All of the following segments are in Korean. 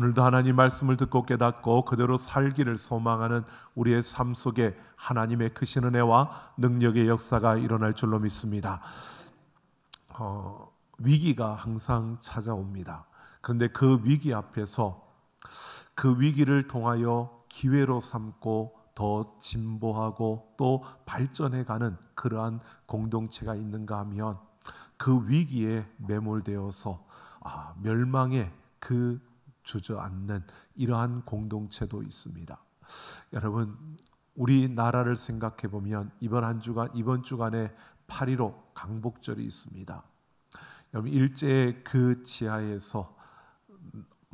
오늘도 하나님 말씀을 듣고 깨닫고 그대로 살기를 소망하는 우리의 삶 속에 하나님의 크신 은혜와 능력의 역사가 일어날 줄로 믿습니다. 위기가 항상 찾아옵니다. 그런데 그 위기 앞에서 그 위기를 통하여 기회로 삼고 더 진보하고 또 발전해가는 그러한 공동체가 있는가 하면 그 위기에 매몰되어서 멸망에 주저앉는 이러한 공동체도 있습니다. 여러분, 우리나라를 생각해 보면 이번 주간에 8.15 강복절이 있습니다. 여러분, 일제의 그 지하에서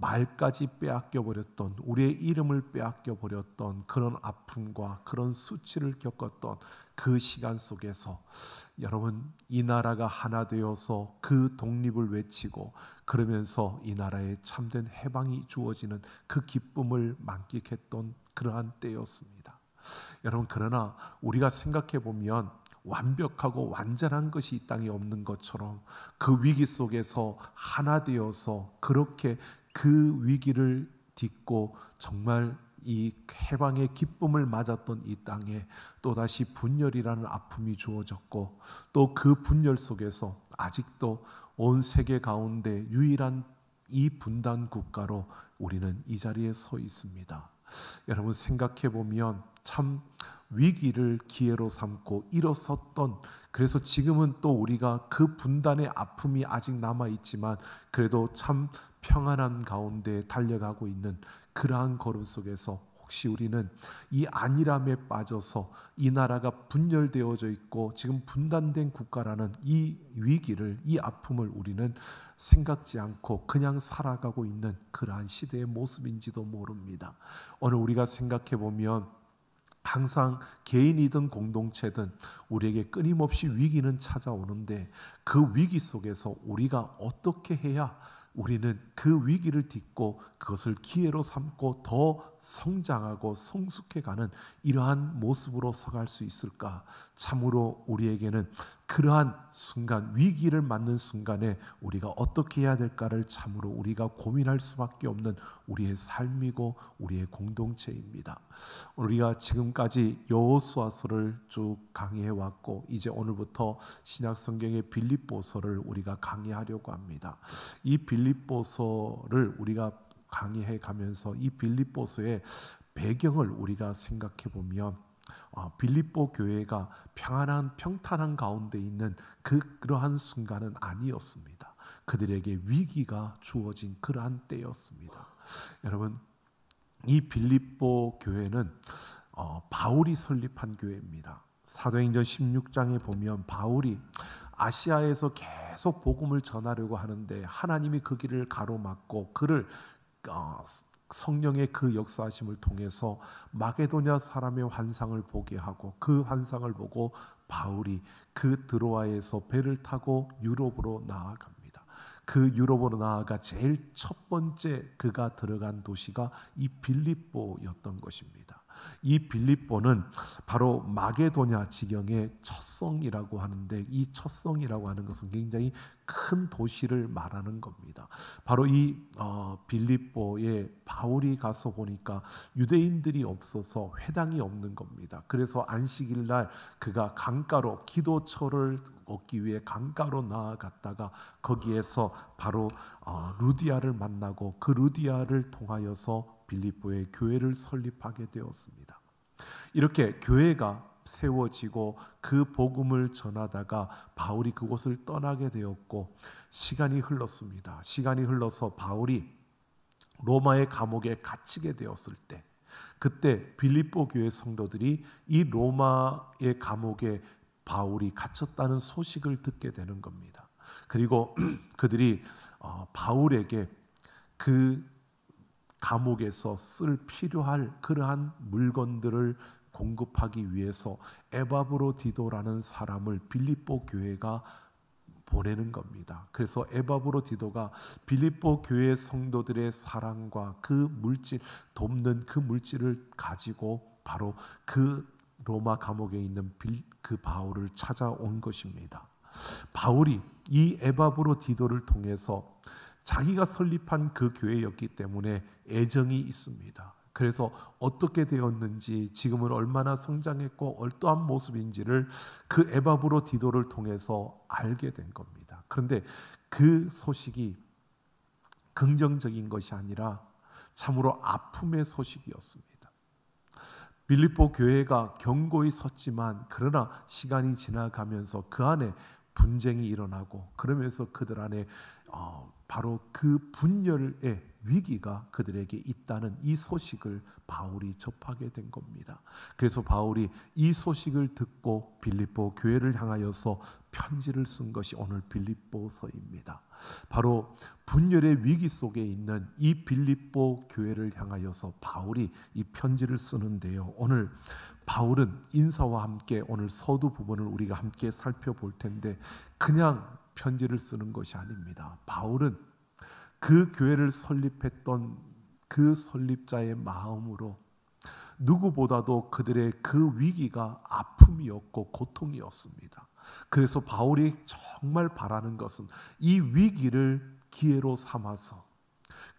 말까지 빼앗겨 버렸던, 우리의 이름을 빼앗겨 버렸던 그런 아픔과 그런 수치를 겪었던 그 시간 속에서 여러분, 이 나라가 하나 되어서 그 독립을 외치고 그러면서 이 나라에 참된 해방이 주어지는 그 기쁨을 만끽했던 그러한 때였습니다. 여러분, 그러나 우리가 생각해 보면 완벽하고 완전한 것이 이 땅에 없는 것처럼 그 위기 속에서 하나 되어서 그렇게 그 위기를 딛고 정말 이 해방의 기쁨을 맞았던 이 땅에 또다시 분열이라는 아픔이 주어졌고 또 그 분열 속에서 아직도 온 세계 가운데 유일한 이 분단 국가로 우리는 이 자리에 서 있습니다. 여러분, 생각해 보면 참 위기를 기회로 삼고 일어섰던, 그래서 지금은 또 우리가 그 분단의 아픔이 아직 남아있지만 그래도 참 평안한 가운데 달려가고 있는 그러한 걸음 속에서 혹시 우리는 이 안일함에 빠져서 이 나라가 분열되어져 있고 지금 분단된 국가라는 이 위기를, 이 아픔을 우리는 생각지 않고 그냥 살아가고 있는 그러한 시대의 모습인지도 모릅니다. 오늘 우리가 생각해 보면 항상 개인이든 공동체든 우리에게 끊임없이 위기는 찾아오는데 그 위기 속에서 우리가 어떻게 해야 우리는 그 위기를 딛고 그것을 기회로 삼고 더 성장하고 성숙해가는 이러한 모습으로 서갈 수 있을까? 참으로 우리에게는 그러한 순간, 위기를 맞는 순간에 우리가 어떻게 해야 될까를 참으로 우리가 고민할 수밖에 없는 우리의 삶이고 우리의 공동체입니다. 우리가 지금까지 여호수아서를 쭉 강의해 왔고 이제 오늘부터 신약성경의 빌립보서를 우리가 강의하려고 합니다. 이 빌립보서를 우리가 강의해 가면서 이 빌립보서의 배경을 우리가 생각해 보면 빌립보 교회가 평탄한 가운데 있는 그러한 순간은 아니었습니다. 그들에게 위기가 주어진 그러한 때였습니다. 여러분, 이 빌립보 교회는 바울이 설립한 교회입니다. 사도행전 16장에 보면 바울이 아시아에서 계속 복음을 전하려고 하는데 하나님이 그 길을 가로막고 그를 성령의 그 역사하심을 통해서 마게도냐 사람의 환상을 보게 하고 그 환상을 보고 바울이 그 드로아에서 배를 타고 유럽으로 나아갑니다. 그 유럽으로 나아가 제일 첫 번째 그가 들어간 도시가 이 빌립보였던 것입니다. 이 빌립보는 바로 마게도냐 지경의 첫 성이라고 하는데 이 첫 성이라고 하는 것은 굉장히 큰 도시를 말하는 겁니다. 바로 이 빌립보에 바울이 가서 보니까 유대인들이 없어서 회당이 없는 겁니다. 그래서 안식일 날 그가 강가로 기도처를 얻기 위해 강가로 나아갔다가 거기에서 바로 루디아를 만나고 그 루디아를 통하여서 빌립보에 교회를 설립하게 되었습니다. 이렇게 교회가 세워지고 그 복음을 전하다가 바울이 그곳을 떠나게 되었고 시간이 흘렀습니다. 시간이 흘러서 바울이 로마의 감옥에 갇히게 되었을 때 그때 빌립보 교회 성도들이 이 로마의 감옥에 바울이 갇혔다는 소식을 듣게 되는 겁니다. 그리고 그들이 바울에게 그 감옥에서 쓸 필요할 그러한 물건들을 공급하기 위해서 에바브로디도라는 사람을 빌립보 교회가 보내는 겁니다. 그래서 에바브로디도가 빌립보 교회 성도들의 사랑과 그 물질, 돕는 그 물질을 가지고 바로 그 로마 감옥에 있는 그 바울을 찾아온 것입니다. 바울이 이 에바브로디도를 통해서 자기가 설립한 그 교회였기 때문에 애정이 있습니다. 그래서 어떻게 되었는지, 지금은 얼마나 성장했고 어떠한 모습인지를 그 에바브로 디도를 통해서 알게 된 겁니다. 그런데 그 소식이 긍정적인 것이 아니라 참으로 아픔의 소식이었습니다. 빌립보 교회가 견고히 섰지만 그러나 시간이 지나가면서 그 안에 분쟁이 일어나고, 그러면서 그들 안에 바로 그 분열의 위기가 그들에게 있다는 이 소식을 바울이 접하게 된 겁니다. 그래서 바울이 이 소식을 듣고 빌립보 교회를 향하여서 편지를 쓴 것이 오늘 빌립보서입니다. 바로 분열의 위기 속에 있는 이 빌립보 교회를 향하여서 바울이 이 편지를 쓰는데요. 오늘 바울은 인사와 함께 오늘 서두 부분을 우리가 함께 살펴볼 텐데, 그냥 편지를 쓰는 것이 아닙니다. 바울은 그 교회를 설립했던 그 설립자의 마음으로 누구보다도 그들의 그 위기가 아픔이었고 고통이었습니다. 그래서 바울이 정말 바라는 것은 이 위기를 기회로 삼아서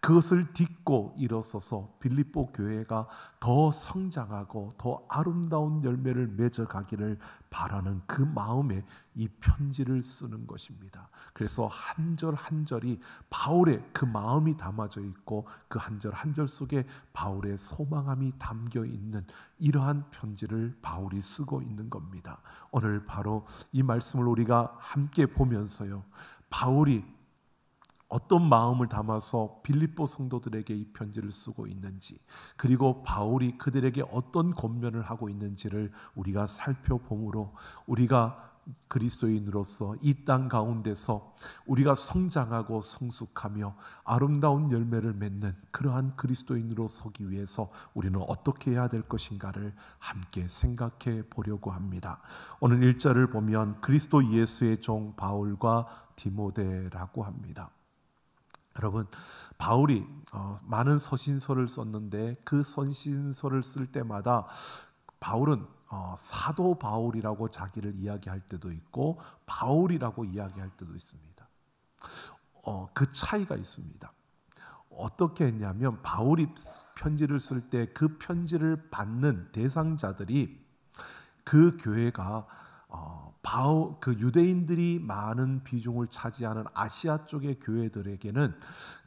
그것을 딛고 일어서서 빌립보 교회가 더 성장하고 더 아름다운 열매를 맺어가기를 바라는 그 마음에 이 편지를 쓰는 것입니다. 그래서 한 절 한 절이 바울의 그 마음이 담아져 있고, 그 한 절 한 절 속에 바울의 소망함이 담겨 있는 이러한 편지를 바울이 쓰고 있는 겁니다. 오늘 바로 이 말씀을 우리가 함께 보면서요, 바울이 어떤 마음을 담아서 빌립보 성도들에게 이 편지를 쓰고 있는지, 그리고 바울이 그들에게 어떤 권면을 하고 있는지를 우리가 살펴보므로 우리가 그리스도인으로서 이 땅 가운데서 우리가 성장하고 성숙하며 아름다운 열매를 맺는 그러한 그리스도인으로 서기 위해서 우리는 어떻게 해야 될 것인가를 함께 생각해 보려고 합니다. 오늘 1절을 보면 그리스도 예수의 종 바울과 디모데라고 합니다. 여러분, 바울이 많은 서신서를 썼는데 그 서신서를 쓸 때마다 바울은 사도 바울이라고 자기를 이야기할 때도 있고 바울이라고 이야기할 때도 있습니다. 그 차이가 있습니다. 어떻게 했냐면, 바울이 편지를 쓸 때 그 편지를 받는 대상자들이 그 교회가 그 유대인들이 많은 비중을 차지하는 아시아 쪽의 교회들에게는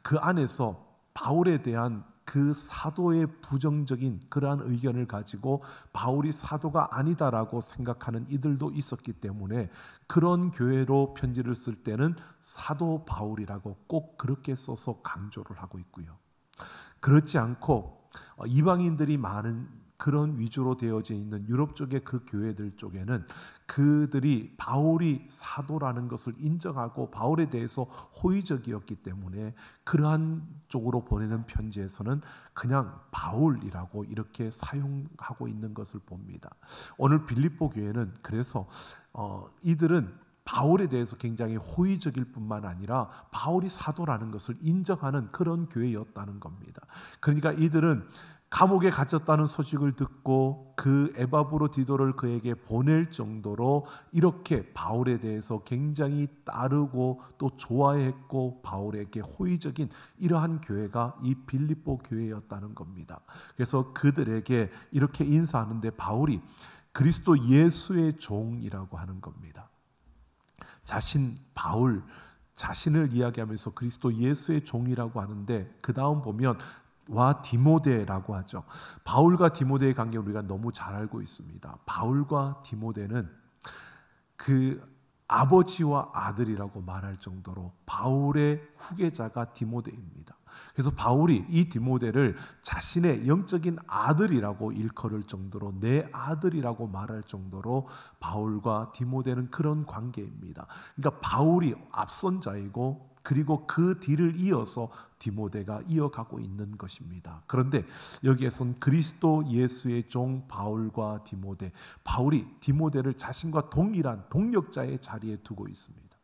그 안에서 바울에 대한 그 사도의 부정적인 그러한 의견을 가지고 바울이 사도가 아니다라고 생각하는 이들도 있었기 때문에 그런 교회로 편지를 쓸 때는 사도 바울이라고 꼭 그렇게 써서 강조를 하고 있고요. 그렇지 않고 이방인들이 많은 그런 위주로 되어져 있는 유럽 쪽의 그 교회들 쪽에는 그들이 바울이 사도라는 것을 인정하고 바울에 대해서 호의적이었기 때문에 그러한 쪽으로 보내는 편지에서는 그냥 바울이라고 이렇게 사용하고 있는 것을 봅니다. 오늘 빌립보 교회는 그래서 이들은 바울에 대해서 굉장히 호의적일 뿐만 아니라 바울이 사도라는 것을 인정하는 그런 교회였다는 겁니다. 그러니까 이들은 감옥에 갇혔다는 소식을 듣고 그 에바브로 디도를 그에게 보낼 정도로 이렇게 바울에 대해서 굉장히 따르고 또 좋아했고 바울에게 호의적인 이러한 교회가 이 빌립보 교회였다는 겁니다. 그래서 그들에게 이렇게 인사하는데 바울이 그리스도 예수의 종이라고 하는 겁니다. 바울 자신을 이야기하면서 그리스도 예수의 종이라고 하는데, 그 다음 보면 와 디모데라고 하죠. 바울과 디모데의 관계를 우리가 너무 잘 알고 있습니다. 바울과 디모데는 그 아버지와 아들이라고 말할 정도로 바울의 후계자가 디모데입니다. 그래서 바울이 이 디모데를 자신의 영적인 아들이라고 일컬을 정도로, 내 아들이라고 말할 정도로 바울과 디모데는 그런 관계입니다. 그러니까 바울이 앞선 자이고 그리고 그 뒤를 이어서 디모데가 이어가고 있는 것입니다. 그런데 여기에선 그리스도 예수의 종 바울과 디모데, 바울이 디모데를 자신과 동일한 동력자의 자리에 두고 있습니다.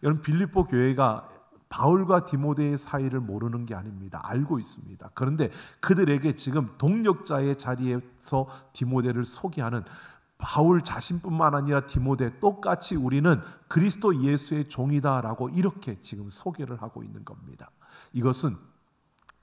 여러분, 빌립보 교회가 바울과 디모데의 사이를 모르는 게 아닙니다. 알고 있습니다. 그런데 그들에게 지금 동력자의 자리에서 디모데를 소개하는 바울 자신뿐만 아니라 디모데 똑같이 우리는 그리스도 예수의 종이다라고 이렇게 지금 소개를 하고 있는 겁니다. 이것은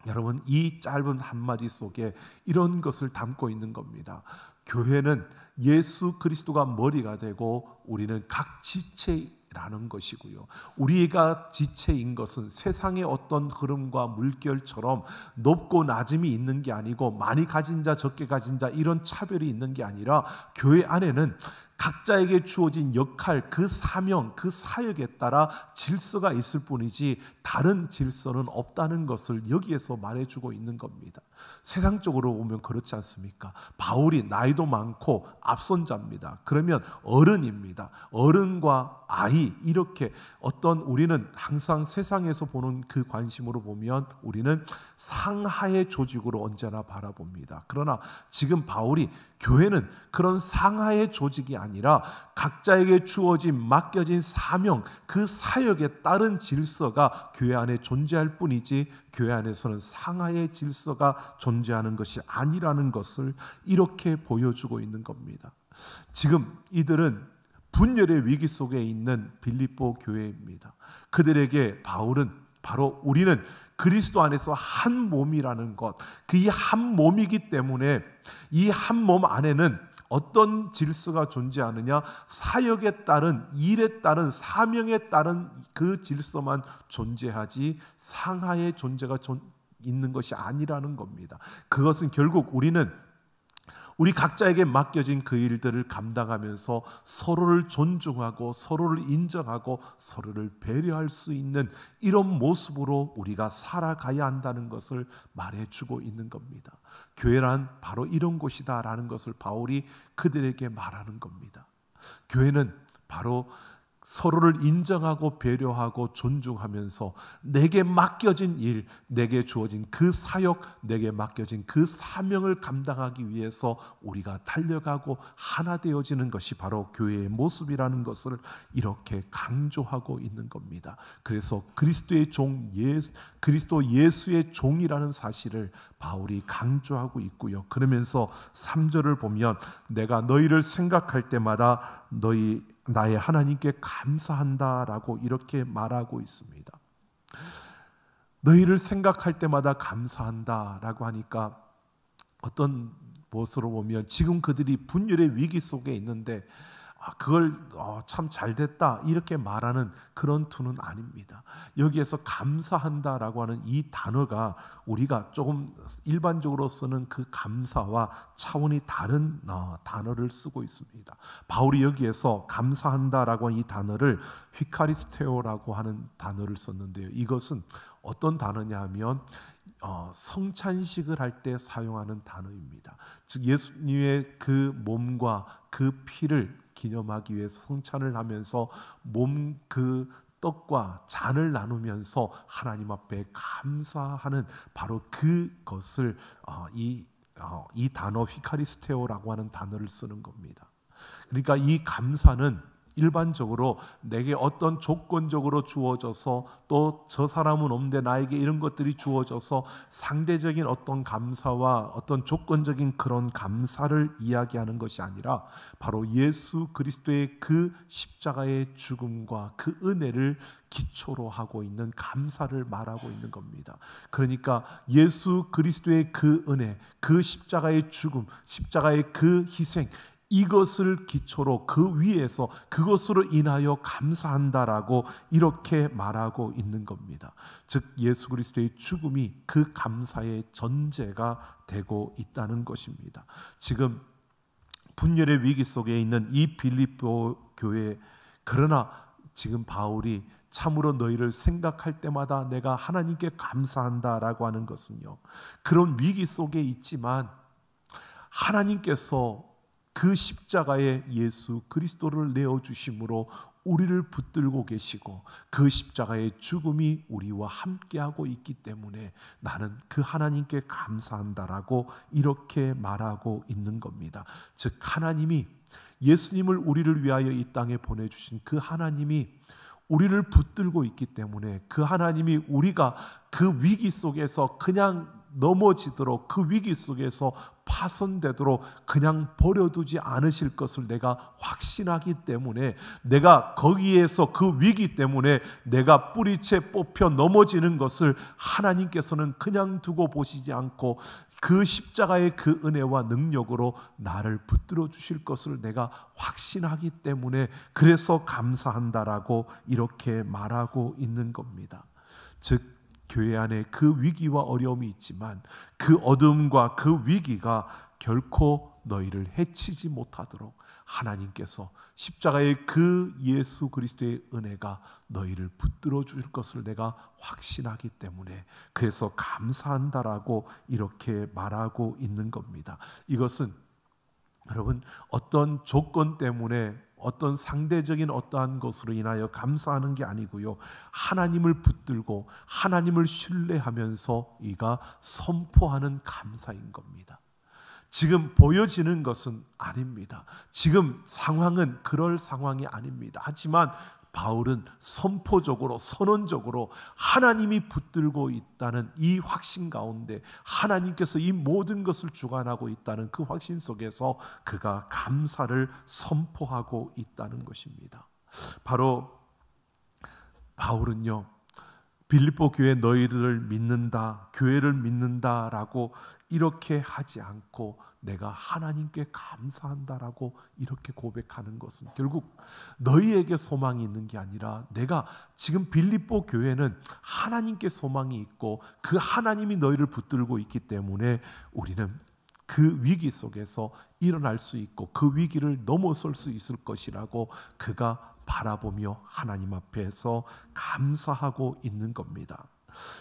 여러분 이 짧은 한마디 속에 이런 것을 담고 있는 겁니다. 교회는 예수 그리스도가 머리가 되고 우리는 각 지체라는 것이고요. 우리가 지체인 것은 세상의 어떤 흐름과 물결처럼 높고 낮음이 있는 게 아니고 많이 가진 자 적게 가진 자 이런 차별이 있는 게 아니라 교회 안에는 각자에게 주어진 역할, 그 사명, 그 사역에 따라 질서가 있을 뿐이지 다른 질서는 없다는 것을 여기에서 말해주고 있는 겁니다. 세상적으로 보면 그렇지 않습니까? 바울이 나이도 많고 앞선 자입니다. 그러면 어른입니다. 어른과 아이 이렇게 어떤 우리는 항상 세상에서 보는 그 관심으로 보면 우리는 상하의 조직으로 언제나 바라봅니다. 그러나 지금 바울이 교회는 그런 상하의 조직이 아니라 각자에게 주어진 맡겨진 사명, 그 사역에 따른 질서가 교회 안에 존재할 뿐이지 교회 안에서는 상하의 질서가 존재하는 것이 아니라는 것을 이렇게 보여주고 있는 겁니다. 지금 이들은 분열의 위기 속에 있는 빌립보 교회입니다. 그들에게 바울은 바로 우리는 그리스도 안에서 한 몸이라는 것, 그 이 한 몸이기 때문에 이 한 몸 안에는 어떤 질서가 존재하느냐? 사역에 따른, 일에 따른, 사명에 따른 그 질서만 존재하지 상하의 존재가 있는 것이 아니라는 겁니다. 그것은 결국 우리는 우리 각자에게 맡겨진 그 일들을 감당하면서 서로를 존중하고 서로를 인정하고 서로를 배려할 수 있는 이런 모습으로 우리가 살아가야 한다는 것을 말해주고 있는 겁니다. 교회란 바로 이런 곳이다라는 것을 바울이 그들에게 말하는 겁니다. 교회는 바로 서로를 인정하고 배려하고 존중하면서 내게 맡겨진 일, 내게 주어진 그 사역, 내게 맡겨진 그 사명을 감당하기 위해서 우리가 달려가고 하나 되어지는 것이 바로 교회의 모습이라는 것을 이렇게 강조하고 있는 겁니다. 그래서 그리스도의 종, 그리스도 예수의 종이라는 사실을 바울이 강조하고 있고요. 그러면서 3절을 보면 내가 너희를 생각할 때마다 나의 하나님께 감사한다라고 이렇게 말하고 있습니다. 너희를 생각할 때마다 감사한다라고 하니까 어떤 것으로 보면 지금 그들이 분열의 위기 속에 있는데 그걸 참 잘됐다 이렇게 말하는 그런 투는 아닙니다. 여기에서 감사한다라고 하는 이 단어가 우리가 조금 일반적으로 쓰는 그 감사와 차원이 다른 단어를 쓰고 있습니다. 바울이 여기에서 감사한다라고 하는 이 단어를 휘카리스테오라고 하는 단어를 썼는데요. 이것은 어떤 단어냐 하면 성찬식을 할 때 사용하는 단어입니다. 즉 예수님의 그 몸과 그 피를 기념하기 위해서 성찬을 하면서 그 떡과 잔을 나누면서 하나님 앞에 감사하는 바로 그것을 이 단어 휘카리스테오라고 하는 단어를 쓰는 겁니다. 그러니까 이 감사는 일반적으로 내게 어떤 조건적으로 주어져서 또 저 사람은 없는데 나에게 이런 것들이 주어져서 상대적인 어떤 감사와 어떤 조건적인 그런 감사를 이야기하는 것이 아니라 바로 예수 그리스도의 그 십자가의 죽음과 그 은혜를 기초로 하고 있는 감사를 말하고 있는 겁니다. 그러니까 예수 그리스도의 그 은혜, 그 십자가의 죽음, 십자가의 그 희생, 이것을 기초로 그 위에서 그것으로 인하여 감사한다라고 이렇게 말하고 있는 겁니다. 즉 예수 그리스도의 죽음이 그 감사의 전제가 되고 있다는 것입니다. 지금 분열의 위기 속에 있는 이 빌립보 교회, 그러나 지금 바울이 참으로 너희를 생각할 때마다 내가 하나님께 감사한다라고 하는 것은요, 그런 위기 속에 있지만 하나님께서 그 십자가에 예수 그리스도를 내어주심으로 우리를 붙들고 계시고 그 십자가의 죽음이 우리와 함께하고 있기 때문에 나는 그 하나님께 감사한다라고 이렇게 말하고 있는 겁니다. 즉 하나님이 예수님을 우리를 위하여 이 땅에 보내주신 그 하나님이 우리를 붙들고 있기 때문에 그 하나님이 우리가 그 위기 속에서 그냥 넘어지도록 그 위기 속에서 파손되도록 그냥 버려두지 않으실 것을 내가 확신하기 때문에, 내가 거기에서 그 위기 때문에 내가 뿌리채 뽑혀 넘어지는 것을 하나님께서는 그냥 두고 보시지 않고 그 십자가의 그 은혜와 능력으로 나를 붙들어 주실 것을 내가 확신하기 때문에, 그래서 감사한다라고 이렇게 말하고 있는 겁니다. 즉 교회 안에 그 위기와 어려움이 있지만 그 어둠과 그 위기가 결코 너희를 해치지 못하도록 하나님께서 십자가의 그 예수 그리스도의 은혜가 너희를 붙들어 줄 것을 내가 확신하기 때문에, 그래서 감사한다라고 이렇게 말하고 있는 겁니다. 이것은 여러분 어떤 조건 때문에 어떤 상대적인 어떠한 것으로 인하여 감사하는 게 아니고요, 하나님을 붙들고 하나님을 신뢰하면서 이가 선포하는 감사인 겁니다. 지금 보여지는 것은 아닙니다. 지금 상황은 그럴 상황이 아닙니다. 하지만 바울은 선포적으로 선언적으로 하나님이 붙들고 있다는 이 확신 가운데, 하나님께서 이 모든 것을 주관하고 있다는 그 확신 속에서 그가 감사를 선포하고 있다는 것입니다. 바로 바울은요, 빌립보 교회 너희를 믿는다, 교회를 믿는다라고 이렇게 하지 않고 내가 하나님께 감사한다라고 이렇게 고백하는 것은 결국 너희에게 소망이 있는 게 아니라, 내가 지금 빌립보 교회는 하나님께 소망이 있고 그 하나님이 너희를 붙들고 있기 때문에 우리는 그 위기 속에서 일어날 수 있고 그 위기를 넘어설 수 있을 것이라고 그가 바라보며 하나님 앞에서 감사하고 있는 겁니다.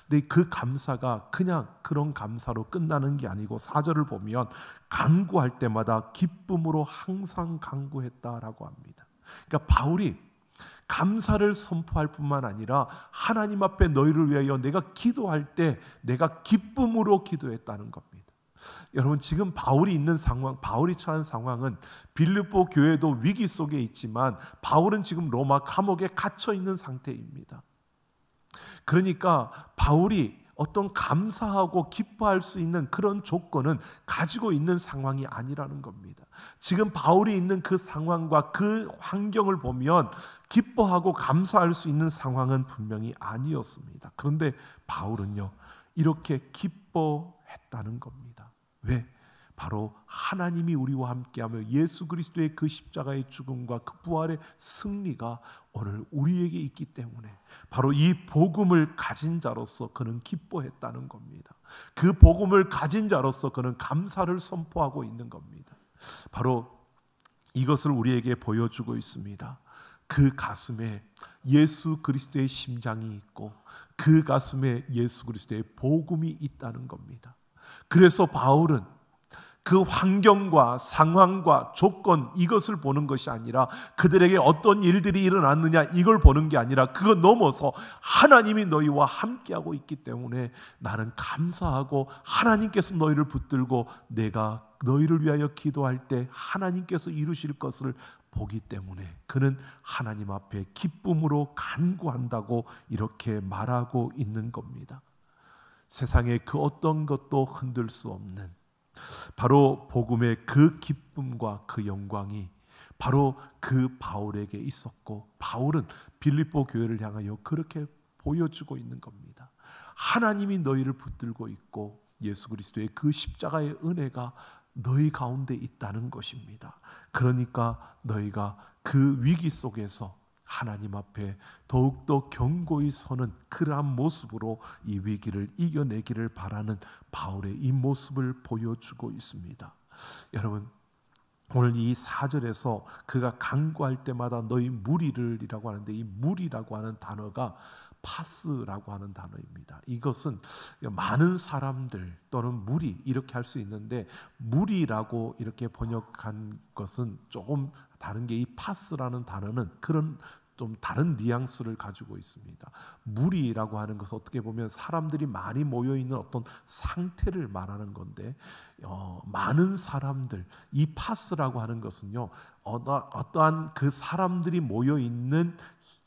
근데 그 감사가 그냥 그런 감사로 끝나는 게 아니고 4절을 보면 간구할 때마다 기쁨으로 항상 간구했다라고 합니다. 그러니까 바울이 감사를 선포할 뿐만 아니라 하나님 앞에 너희를 위하여 내가 기도할 때 내가 기쁨으로 기도했다는 겁니다. 여러분 지금 바울이 있는 상황, 바울이 처한 상황은 빌립보 교회도 위기 속에 있지만 바울은 지금 로마 감옥에 갇혀 있는 상태입니다. 그러니까 바울이 어떤 감사하고 기뻐할 수 있는 그런 조건은 가지고 있는 상황이 아니라는 겁니다. 지금 바울이 있는 그 상황과 그 환경을 보면 기뻐하고 감사할 수 있는 상황은 분명히 아니었습니다. 그런데 바울은요, 이렇게 기뻐했다는 겁니다. 왜? 바로 하나님이 우리와 함께하며 예수 그리스도의 그 십자가의 죽음과 그 부활의 승리가 오늘 우리에게 있기 때문에, 바로 이 복음을 가진 자로서 그는 기뻐했다는 겁니다. 그 복음을 가진 자로서 그는 감사를 선포하고 있는 겁니다. 바로 이것을 우리에게 보여주고 있습니다. 그 가슴에 예수 그리스도의 심장이 있고 그 가슴에 예수 그리스도의 복음이 있다는 겁니다. 그래서 바울은 그 환경과 상황과 조건 이것을 보는 것이 아니라, 그들에게 어떤 일들이 일어났느냐 이걸 보는 게 아니라, 그거 넘어서 하나님이 너희와 함께하고 있기 때문에 나는 감사하고 하나님께서 너희를 붙들고 내가 너희를 위하여 기도할 때 하나님께서 이루실 것을 보기 때문에 그는 하나님 앞에 기쁨으로 간구한다고 이렇게 말하고 있는 겁니다. 세상의 그 어떤 것도 흔들 수 없는 바로 복음의 그 기쁨과 그 영광이 바로 그 바울에게 있었고, 바울은 빌립보 교회를 향하여 그렇게 보여주고 있는 겁니다. 하나님이 너희를 붙들고 있고 예수 그리스도의 그 십자가의 은혜가 너희 가운데 있다는 것입니다. 그러니까 너희가 그 위기 속에서 하나님 앞에 더욱더 견고히 서는 그러한 모습으로 이 위기를 이겨내기를 바라는 바울의 이 모습을 보여주고 있습니다. 여러분 오늘 이 4절에서 그가 간구할 때마다 너희 무리를이라고 하는데, 이 무리라고 하는 단어가 파스라고 하는 단어입니다. 이것은 많은 사람들 또는 무리 이렇게 할 수 있는데, 무리라고 이렇게 번역한 것은 조금 다른 게, 이 파스라는 단어는 그런 좀 다른 뉘앙스를 가지고 있습니다. 무리라고 하는 것은 어떻게 보면 사람들이 많이 모여 있는 어떤 상태를 말하는 건데, 많은 사람들, 이 파스라고 하는 것은요, 어떠한 그 사람들이 모여 있는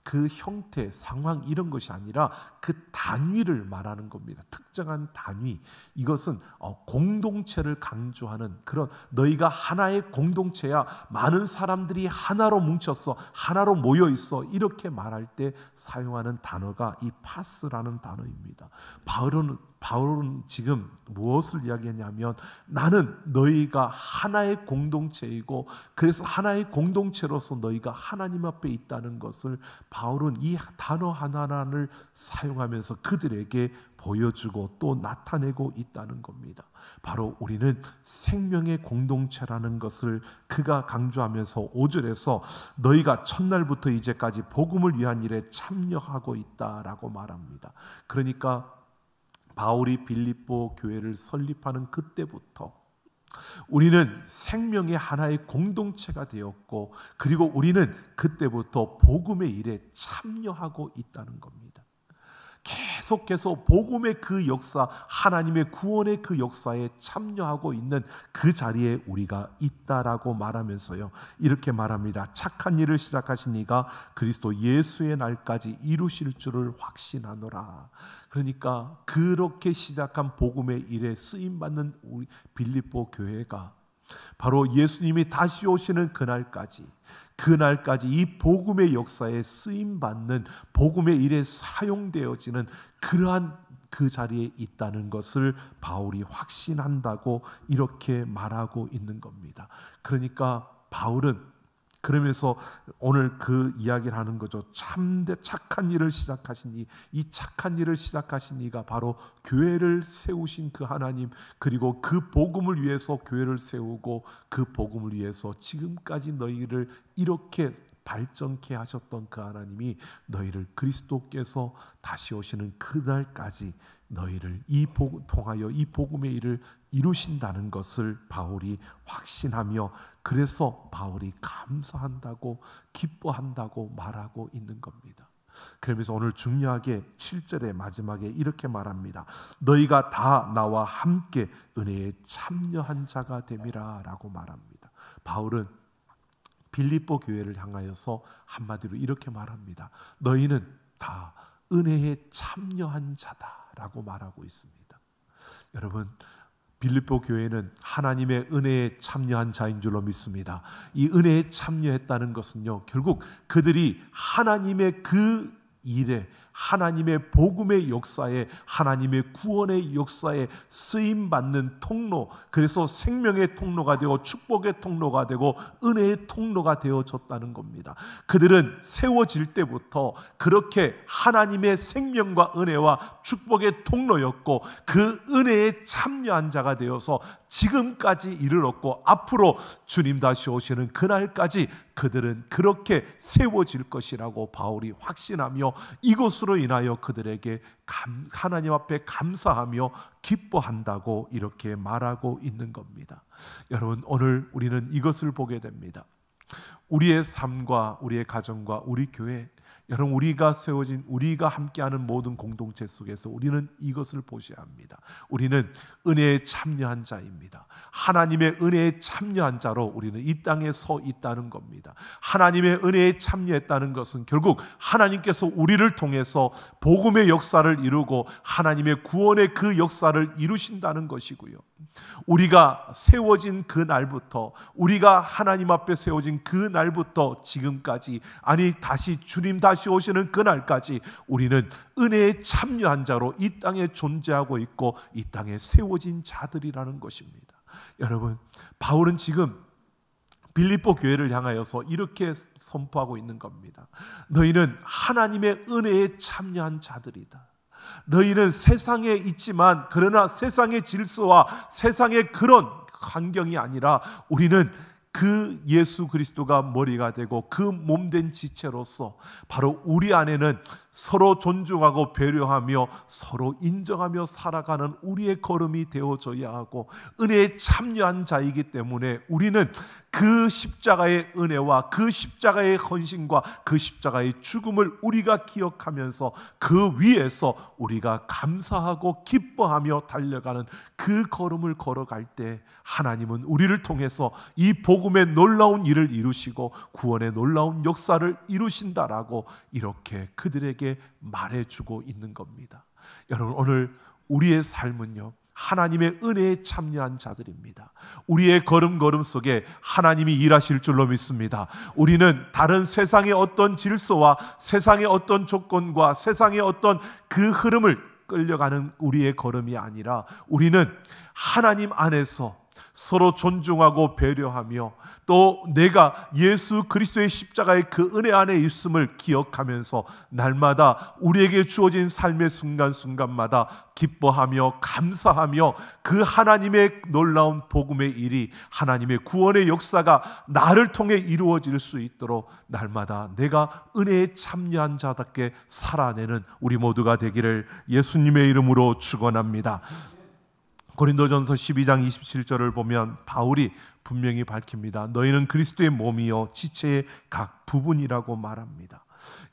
그 형태, 상황 이런 것이 아니라 그 단위를 말하는 겁니다. 특정한 단위. 이것은 공동체를 강조하는 그런, 너희가 하나의 공동체야, 많은 사람들이 하나로 뭉쳤어, 하나로 모여 있어, 이렇게 말할 때 사용하는 단어가 이 파스라는 단어입니다. 바울은 지금 무엇을 이야기했냐면, 나는 너희가 하나의 공동체이고, 그래서 하나의 공동체로서 너희가 하나님 앞에 있다는 것을 바울은 이 단어 하나를 사용하면서 그들에게 보여주고 또 나타내고 있다는 겁니다. 바로 우리는 생명의 공동체라는 것을 그가 강조하면서 5절에서 너희가 첫날부터 이제까지 복음을 위한 일에 참여하고 있다라고 말합니다. 그러니까 바울이 빌립보 교회를 설립하는 그때부터 우리는 생명의 하나의 공동체가 되었고, 그리고 우리는 그때부터 복음의 일에 참여하고 있다는 겁니다. 계속해서 복음의 그 역사, 하나님의 구원의 그 역사에 참여하고 있는 그 자리에 우리가 있다라고 말하면서요, 이렇게 말합니다. 착한 일을 시작하신 이가 그리스도 예수의 날까지 이루실 줄을 확신하노라. 그러니까 그렇게 시작한 복음의 일에 쓰임받는 우리 빌립보 교회가 바로 예수님이 다시 오시는 그날까지 이 복음의 역사에 쓰임받는, 복음의 일에 사용되어지는 그러한 그 자리에 있다는 것을 바울이 확신한다고 이렇게 말하고 있는 겁니다. 그러니까 바울은 그러면서 오늘 그 이야기를 하는 거죠. 착한 일을 시작하신 이 착한 일을 시작하신 이가 바로 교회를 세우신 그 하나님, 그리고 그 복음을 위해서 교회를 세우고 그 복음을 위해서 지금까지 너희를 이렇게 발전케 하셨던 그 하나님이 너희를 그리스도께서 다시 오시는 그날까지 너희를 통하여 이 복음의 일을 이루신다는 것을 바울이 확신하며, 그래서 바울이 감사한다고 기뻐한다고 말하고 있는 겁니다. 그러면서 오늘 중요하게 7절의 마지막에 이렇게 말합니다. 너희가 다 나와 함께 은혜에 참여한 자가 됨이라 라고 말합니다. 바울은 빌립보 교회를 향하여서 한마디로 이렇게 말합니다. 너희는 다 은혜에 참여한 자다라고 말하고 있습니다. 여러분, 빌립보 교회는 하나님의 은혜에 참여한 자인 줄로 믿습니다. 이 은혜에 참여했다는 것은요, 결국 그들이 하나님의 그 일에, 하나님의 복음의 역사에, 하나님의 구원의 역사에 쓰임받는 통로, 그래서 생명의 통로가 되고 축복의 통로가 되고 은혜의 통로가 되어졌다는 겁니다. 그들은 세워질 때부터 그렇게 하나님의 생명과 은혜와 축복의 통로였고, 그 은혜에 참여한 자가 되어서 지금까지 이르렀고, 앞으로 주님 다시 오시는 그날까지 그들은 그렇게 세워질 것이라고 바울이 확신하며, 이것으로 인하여 그들에게 하나님 앞에 감사하며 기뻐한다고 이렇게 말하고 있는 겁니다. 여러분, 오늘 우리는 이것을 보게 됩니다. 우리의 삶과 우리의 가정과 우리 교회, 여러분, 우리가 세워진, 우리가 함께하는 모든 공동체 속에서 우리는 이것을 보셔야 합니다. 우리는 은혜에 참여한 자입니다. 하나님의 은혜에 참여한 자로 우리는 이 땅에 서 있다는 겁니다. 하나님의 은혜에 참여했다는 것은 결국 하나님께서 우리를 통해서 복음의 역사를 이루고 하나님의 구원의 그 역사를 이루신다는 것이고요. 우리가 세워진 그 날부터, 우리가 하나님 앞에 세워진 그 날부터 지금까지, 아니 다시 주님 다시 오시는 그날까지 우리는 은혜에 참여한 자로 이 땅에 존재하고 있고 이 땅에 세워진 자들이라는 것입니다. 여러분, 바울은 지금 빌립보 교회를 향하여서 이렇게 선포하고 있는 겁니다. 너희는 하나님의 은혜에 참여한 자들이다. 너희는 세상에 있지만, 그러나 세상의 질서와 세상의 그런 환경이 아니라 우리는 그 예수 그리스도가 머리가 되고 그 몸된 지체로서 바로 우리 안에는 서로 존중하고 배려하며 서로 인정하며 살아가는 우리의 걸음이 되어져야 하고, 은혜에 참여한 자이기 때문에 우리는 그 십자가의 은혜와 그 십자가의 헌신과 그 십자가의 죽음을 우리가 기억하면서 그 위에서 우리가 감사하고 기뻐하며 달려가는 그 걸음을 걸어갈 때 하나님은 우리를 통해서 이 복음의 놀라운 일을 이루시고 구원의 놀라운 역사를 이루신다라고 이렇게 그들에게 말해주고 있는 겁니다. 여러분, 오늘 우리의 삶은요, 하나님의 은혜에 참여한 자들입니다. 우리의 걸음걸음 속에 하나님이 일하실 줄로 믿습니다. 우리는 다른 세상의 어떤 질서와 세상의 어떤 조건과 세상의 어떤 그 흐름을 끌려가는 우리의 걸음이 아니라 우리는 하나님 안에서 서로 존중하고 배려하며 또 내가 예수 그리스도의 십자가의 그 은혜 안에 있음을 기억하면서 날마다 우리에게 주어진 삶의 순간순간마다 기뻐하며 감사하며 그 하나님의 놀라운 복음의 일이, 하나님의 구원의 역사가 나를 통해 이루어질 수 있도록 날마다 내가 은혜에 참여한 자답게 살아내는 우리 모두가 되기를 예수님의 이름으로 축원합니다. 고린도전서 12장 27절을 보면 바울이 분명히 밝힙니다. 너희는 그리스도의 몸이요 지체의 각 부분이라고 말합니다.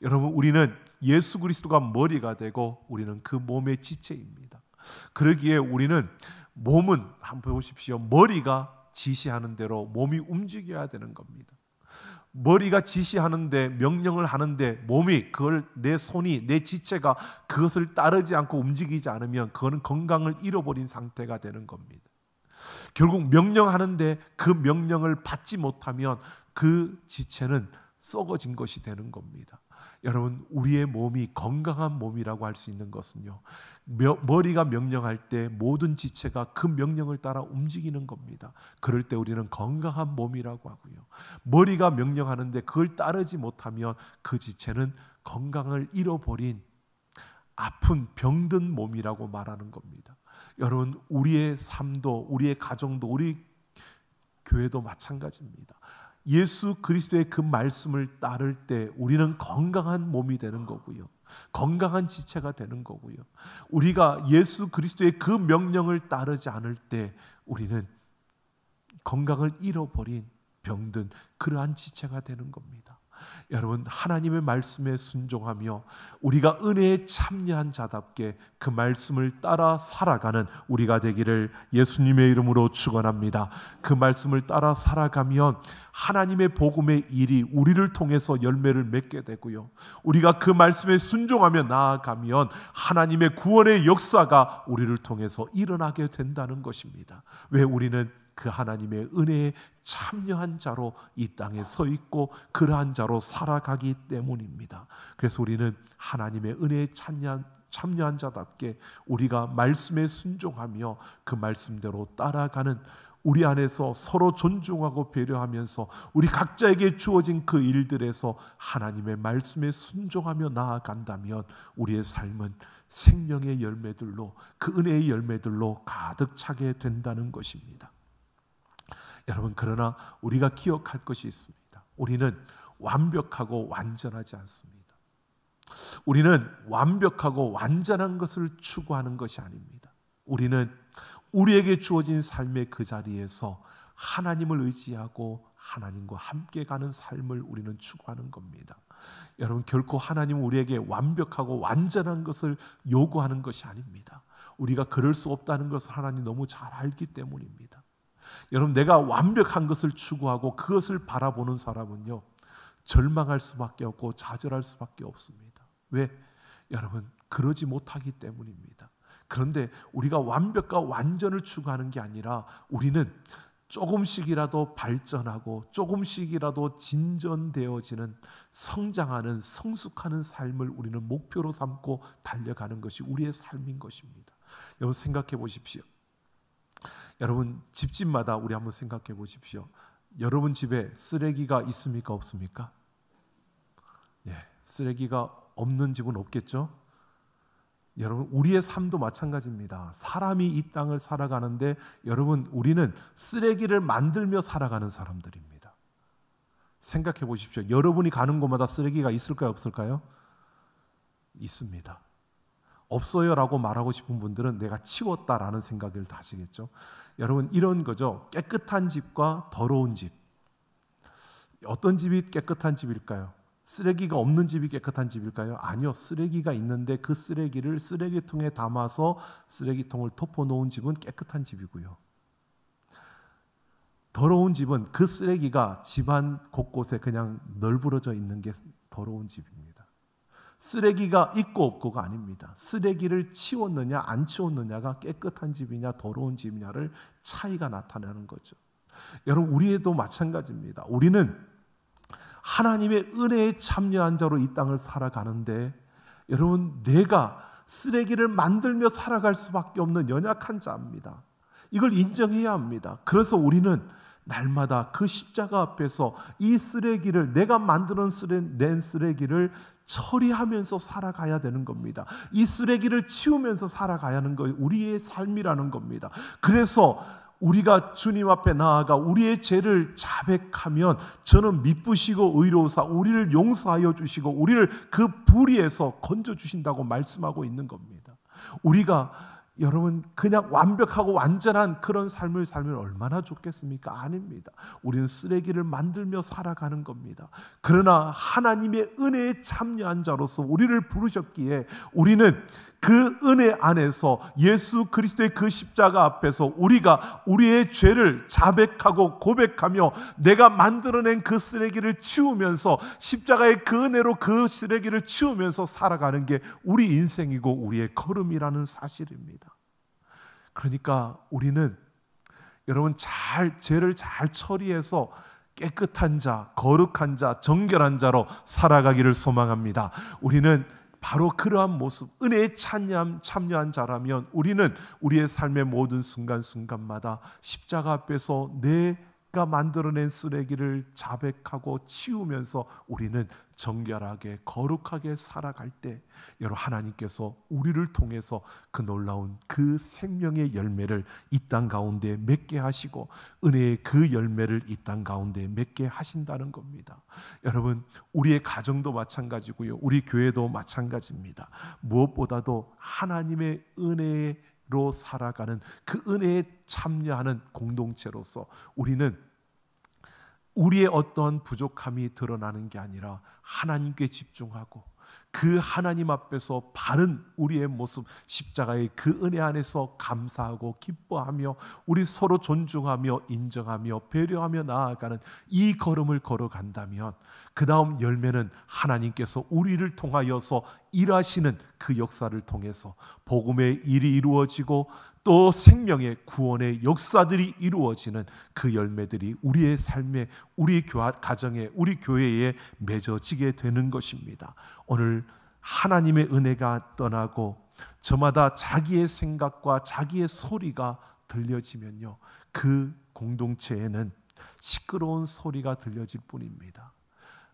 여러분, 우리는 예수 그리스도가 머리가 되고 우리는 그 몸의 지체입니다. 그러기에 우리는 몸은 한번 보십시오. 머리가 지시하는 대로 몸이 움직여야 되는 겁니다. 머리가 지시하는데, 명령을 하는데 몸이 그걸, 내 손이, 내 지체가 그것을 따르지 않고 움직이지 않으면 그거는 건강을 잃어버린 상태가 되는 겁니다. 결국 명령하는데 그 명령을 받지 못하면 그 지체는 썩어진 것이 되는 겁니다. 여러분, 우리의 몸이 건강한 몸이라고 할 수 있는 것은요, 머리가 명령할 때 모든 지체가 그 명령을 따라 움직이는 겁니다. 그럴 때 우리는 건강한 몸이라고 하고요, 머리가 명령하는데 그걸 따르지 못하면 그 지체는 건강을 잃어버린 아픈 병든 몸이라고 말하는 겁니다. 여러분, 우리의 삶도, 우리의 가정도, 우리 교회도 마찬가지입니다. 예수 그리스도의 그 말씀을 따를 때 우리는 건강한 몸이 되는 거고요, 건강한 지체가 되는 거고요, 우리가 예수 그리스도의 그 명령을 따르지 않을 때 우리는 건강을 잃어버린 병든 그러한 지체가 되는 겁니다. 여러분, 하나님의 말씀에 순종하며 우리가 은혜에 참여한 자답게 그 말씀을 따라 살아가는 우리가 되기를 예수님의 이름으로 축원합니다. 그 말씀을 따라 살아가면 하나님의 복음의 일이 우리를 통해서 열매를 맺게 되고요, 우리가 그 말씀에 순종하며 나아가면 하나님의 구원의 역사가 우리를 통해서 일어나게 된다는 것입니다. 왜? 우리는 그 하나님의 은혜에 참여한 자로 이 땅에 서 있고 그러한 자로 살아가기 때문입니다. 그래서 우리는 하나님의 은혜에 참여한 자답게 우리가 말씀에 순종하며 그 말씀대로 따라가는, 우리 안에서 서로 존중하고 배려하면서 우리 각자에게 주어진 그 일들에서 하나님의 말씀에 순종하며 나아간다면 우리의 삶은 생명의 열매들로, 그 은혜의 열매들로 가득 차게 된다는 것입니다. 여러분, 그러나 우리가 기억할 것이 있습니다. 우리는 완벽하고 완전하지 않습니다. 우리는 완벽하고 완전한 것을 추구하는 것이 아닙니다. 우리는 우리에게 주어진 삶의 그 자리에서 하나님을 의지하고 하나님과 함께 가는 삶을 우리는 추구하는 겁니다. 여러분, 결코 하나님은 우리에게 완벽하고 완전한 것을 요구하는 것이 아닙니다. 우리가 그럴 수 없다는 것을 하나님 너무 잘 알기 때문입니다. 여러분, 내가 완벽한 것을 추구하고 그것을 바라보는 사람은요, 절망할 수밖에 없고 좌절할 수밖에 없습니다. 왜? 여러분, 그러지 못하기 때문입니다. 그런데 우리가 완벽과 완전을 추구하는 게 아니라 우리는 조금씩이라도 발전하고 조금씩이라도 진전되어지는, 성장하는, 성숙하는 삶을 우리는 목표로 삼고 달려가는 것이 우리의 삶인 것입니다. 여러분, 생각해 보십시오. 여러분, 집집마다 우리 한번 생각해 보십시오. 여러분 집에 쓰레기가 있습니까? 없습니까? 예, 쓰레기가 없는 집은 없겠죠? 여러분, 우리의 삶도 마찬가지입니다. 사람이 이 땅을 살아가는데 여러분, 우리는 쓰레기를 만들며 살아가는 사람들입니다. 생각해 보십시오. 여러분이 가는 곳마다 쓰레기가 있을까요? 없을까요? 있습니다. 없어요 라고 말하고 싶은 분들은 내가 치웠다라는 생각을 하시겠죠. 여러분, 이런 거죠. 깨끗한 집과 더러운 집, 어떤 집이 깨끗한 집일까요? 쓰레기가 없는 집이 깨끗한 집일까요? 아니요. 쓰레기가 있는데 그 쓰레기를 쓰레기통에 담아서 쓰레기통을 덮어놓은 집은 깨끗한 집이고요. 더러운 집은 그 쓰레기가 집안 곳곳에 그냥 널브러져 있는 게 더러운 집입니다. 쓰레기가 있고 없고가 아닙니다. 쓰레기를 치웠느냐 안 치웠느냐가 깨끗한 집이냐 더러운 집이냐를 차이가 나타나는 거죠. 여러분, 우리에도 마찬가지입니다. 우리는 하나님의 은혜에 참여한 자로 이 땅을 살아가는데, 여러분, 내가 쓰레기를 만들며 살아갈 수밖에 없는 연약한 자입니다. 이걸 인정해야 합니다. 그래서 우리는 날마다 그 십자가 앞에서 이 쓰레기를, 내가 낸 쓰레기를 처리하면서 살아가야 되는 겁니다. 이 쓰레기를 치우면서 살아가야 하는 거 우리의 삶이라는 겁니다. 그래서 우리가 주님 앞에 나아가 우리의 죄를 자백하면 저는 미쁘시고 의로우사 우리를 용서하여 주시고 우리를 그 불의에서 건져주신다고 말씀하고 있는 겁니다. 우리가 여러분 그냥 완벽하고 완전한 그런 삶을 살면 얼마나 좋겠습니까? 아닙니다. 우리는 쓰레기를 만들며 살아가는 겁니다. 그러나 하나님의 은혜에 참여한 자로서 우리를 부르셨기에 우리는 그 은혜 안에서 예수 그리스도의 그 십자가 앞에서 우리가 우리의 죄를 자백하고 고백하며 내가 만들어낸 그 쓰레기를 치우면서 십자가의 그 은혜로 그 쓰레기를 치우면서 살아가는 게 우리 인생이고 우리의 걸음이라는 사실입니다. 그러니까 우리는 여러분 죄를 잘 처리해서 깨끗한 자, 거룩한 자, 정결한 자로 살아가기를 소망합니다. 우리는 바로 그러한 모습, 은혜에 참여한 자라면 우리는 우리의 삶의 모든 순간순간마다 십자가 앞에서 내가 만들어낸 쓰레기를 자백하고 치우면서 우리는 정결하게 거룩하게 살아갈 때 여러분 하나님께서 우리를 통해서 그 놀라운 그 생명의 열매를 이 땅 가운데 맺게 하시고 은혜의 그 열매를 이 땅 가운데 맺게 하신다는 겁니다. 여러분 우리의 가정도 마찬가지고요. 우리 교회도 마찬가지입니다. 무엇보다도 하나님의 은혜로 살아가는 그 은혜에 참여하는 공동체로서 우리는 우리의 어떠한 부족함이 드러나는 게 아니라 하나님께 집중하고 그 하나님 앞에서 바른 우리의 모습, 십자가의 그 은혜 안에서 감사하고 기뻐하며 우리 서로 존중하며 인정하며 배려하며 나아가는 이 걸음을 걸어간다면 그 다음 열매는 하나님께서 우리를 통하여서 일하시는 그 역사를 통해서 복음의 일이 이루어지고 또 생명의 구원의 역사들이 이루어지는 그 열매들이 우리의 삶에, 우리 가정에, 우리 교회에 맺어지게 되는 것입니다. 오늘 하나님의 은혜가 떠나고 저마다 자기의 생각과 자기의 소리가 들려지면요, 그 공동체에는 시끄러운 소리가 들려질 뿐입니다.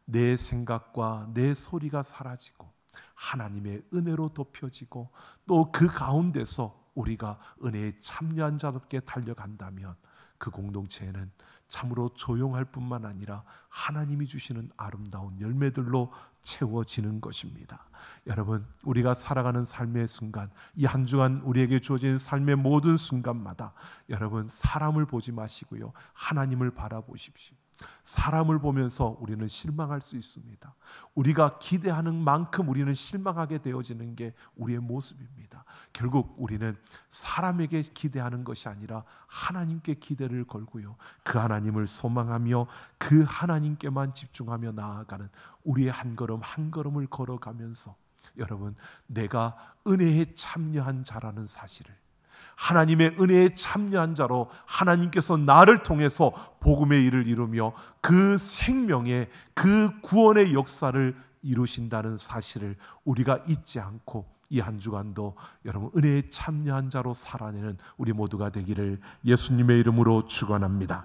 내 생각과 내 소리가 사라지고 하나님의 은혜로 덮여지고 또 그 가운데서 우리가 은혜에 참여한 자답게 달려간다면 그 공동체에는 참으로 조용할 뿐만 아니라 하나님이 주시는 아름다운 열매들로 채워지는 것입니다. 여러분 우리가 살아가는 삶의 순간, 이 한 주간 우리에게 주어진 삶의 모든 순간마다 여러분 사람을 보지 마시고요, 하나님을 바라보십시오. 사람을 보면서 우리는 실망할 수 있습니다. 우리가 기대하는 만큼 우리는 실망하게 되어지는 게 우리의 모습입니다. 결국 우리는 사람에게 기대하는 것이 아니라 하나님께 기대를 걸고요, 그 하나님을 소망하며 그 하나님께만 집중하며 나아가는 우리의 한 걸음 한 걸음을 걸어가면서 여러분 내가 은혜에 참여한 자라는 사실을, 하나님의 은혜에 참여한 자로 하나님께서 나를 통해서 복음의 일을 이루며 그 생명의 그 구원의 역사를 이루신다는 사실을 우리가 잊지 않고 이 한 주간도 여러분 은혜에 참여한 자로 살아내는 우리 모두가 되기를 예수님의 이름으로 축원합니다.